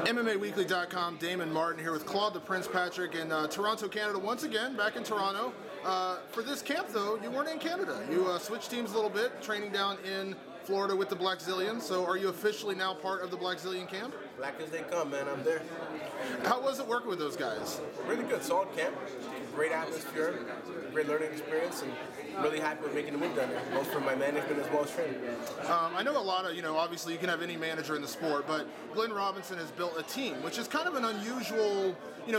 MMAWeekly.com, Damon Martin here with Claude Patrick in Toronto, Canada, once again, back in Toronto. For this camp, though, you weren't in Canada. You switched teams a little bit, training down in Florida with the Black Zillion. So are you officially now part of the Black Zillion camp? Black as they come, man. I'm there. How was it working with those guys? Really good. Solid camp. Great atmosphere. Great learning experience. And really happy with making the move down there, both for my management as well as training. I know a lot of, obviously you can have any manager in the sport, but Glenn Robinson has built a team, which is kind of an unusual,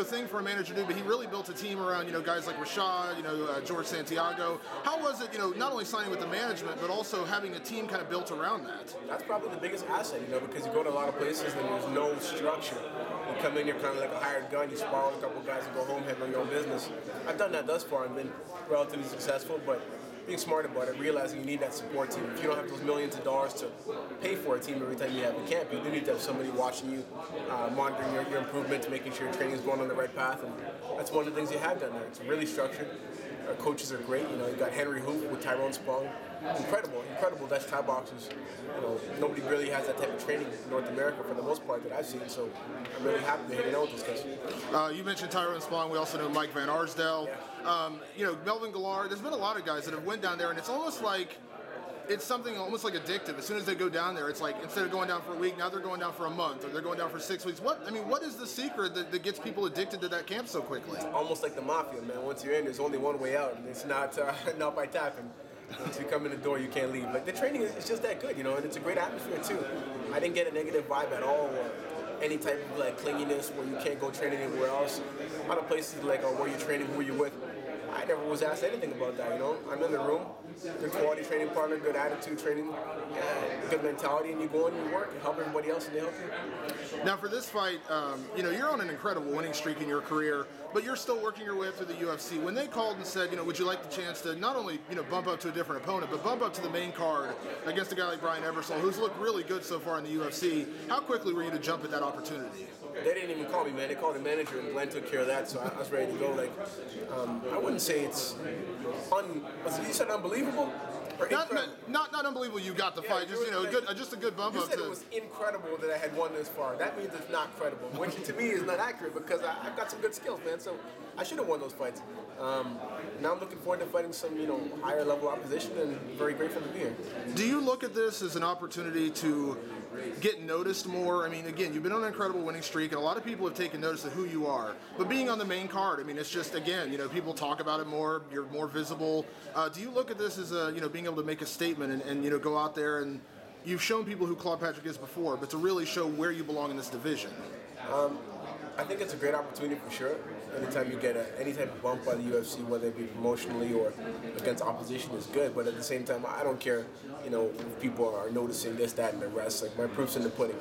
thing for a manager to do, but he really built a team around, guys like Rashad, George Santiago. How was it, not only signing with the management, but also having a team kind of built around that? That's probably the biggest asset, because you go to a lot of places and there's no structure. You come in, you're kind of like a hired gun, you spar with a couple guys and go home, handle your own business. I've done that thus far and been relatively successful, but being smart about it, realizing you need that support team. If you don't have those millions of dollars to pay for a team every time you have a camp, you do need to have somebody watching you, monitoring your improvements, making sure your training is going on the right path, and that's one of the things you have done there. It's really structured. Our coaches are great. You got Henry Hoop with Tyrone Spong. Incredible Dutch Thai boxers. Nobody really has that type of training in North America for the most part that I've seen. So I'm really happy to hang out with those guys. You mentioned Tyrone Spong. We also know Mike Van Arsdale. Yeah. Melvin Gillard. There's been a lot of guys that have went down there, and it's almost like it's something almost like addictive. As soon as they go down there, it's like instead of going down for a week, now they're going down for a month, or they're going down for 6 weeks. What is the secret that gets people addicted to that camp so quickly? It's almost like the mafia, man. Once you're in, there's only one way out, and it's not by tapping. Once you come in the door, you can't leave. Like the training is just that good, and it's a great atmosphere too. I didn't get a negative vibe at all, or any type of clinginess where you can't go train anywhere else. A lot of places where you're training, who you're with. I never was asked anything about that, I'm in the room, good quality training partner, good attitude training, good mentality, and you go in and you work and help everybody else and they help you. Now for this fight, you're on an incredible winning streak in your career, but you're still working your way up through the UFC. When they called and said, would you like the chance to not only, bump up to a different opponent, but bump up to the main card against a guy like Brian Ebersol, who's looked really good so far in the UFC, how quickly were you to jump at that opportunity? They didn't even call me, man. They called the manager, and Glenn took care of that, so I was ready to go. I wouldn't say it's you said unbelievable? Or not unbelievable you got the fight, just a good bump you up. You said it was incredible that I had won this far. That means it's not credible, which to me is not accurate because I've got some good skills, man, so I should have won those fights. Now I'm looking forward to fighting some, higher level opposition and very grateful to be here. Do you look at this as an opportunity to get noticed more? Again, you've been on an incredible winning streak, and a lot of people have taken notice of who you are. But being on the main card, it's just, again, people talk about it more, you're more visible. Do you look at this as being able to make a statement and go out there and you've shown people who Claude Patrick is before, but to really show where you belong in this division? I think it's a great opportunity for sure. Anytime you get any type of bump by the UFC, whether it be promotionally or against opposition, is good. But at the same time, I don't care, if people are noticing this, that, and the rest. My proof's in the pudding.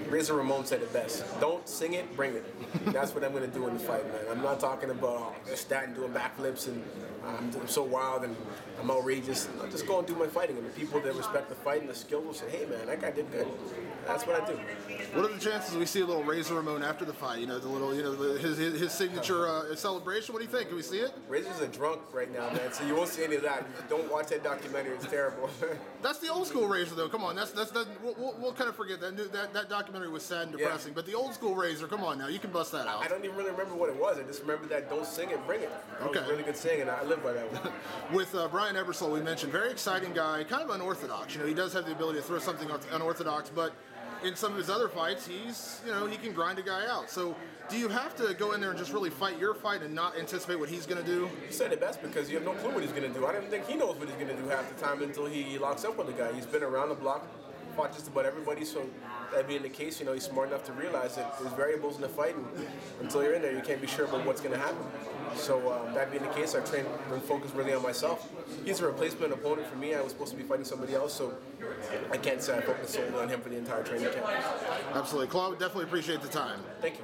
Razor Ramon said it best. Don't sing it, bring it. That's what I'm going to do in the fight, man. I'm not talking about this, that, and doing backflips and I'm so wild and I'm outrageous. I'll just go and do my fighting. And the people that respect the fight and the skill will say, hey, man, that guy did good. That's what I do. What are the chances we see a little Razor Ramon after the fight? The little, his signature celebration. What do you think? Can we see it? Razor's a drunk right now, man. So you won't see any of that. Don't watch that documentary. It's terrible. That's the old school Razor, though. Come on, we'll kind of forget that. That documentary was sad and depressing. Yeah. But the old school Razor, come on now, you can bust that out. I don't even really remember what it was. I just remember that don't sing it, bring it. That was a really good saying, and I live by that one. With Brian Ebersol, we mentioned, very exciting guy, kind of unorthodox. He does have the ability to throw something unorthodox, but in some of his other fights, he's, he can grind a guy out. So do you have to go in there and just really fight your fight and not anticipate what he's going to do? You said it best because you have no clue what he's going to do. I don't think he knows what he's going to do half the time until he locks up with the guy. He's been around the block, fought just about everybody, so that being the case, he's smart enough to realize that there's variables in the fight, and until you're in there, you can't be sure about what's going to happen. So that being the case, I train and focus really on myself. He's a replacement opponent for me. I was supposed to be fighting somebody else, so I can't say I focused solely on him for the entire training camp. Absolutely. Claude, definitely appreciate the time. Thank you.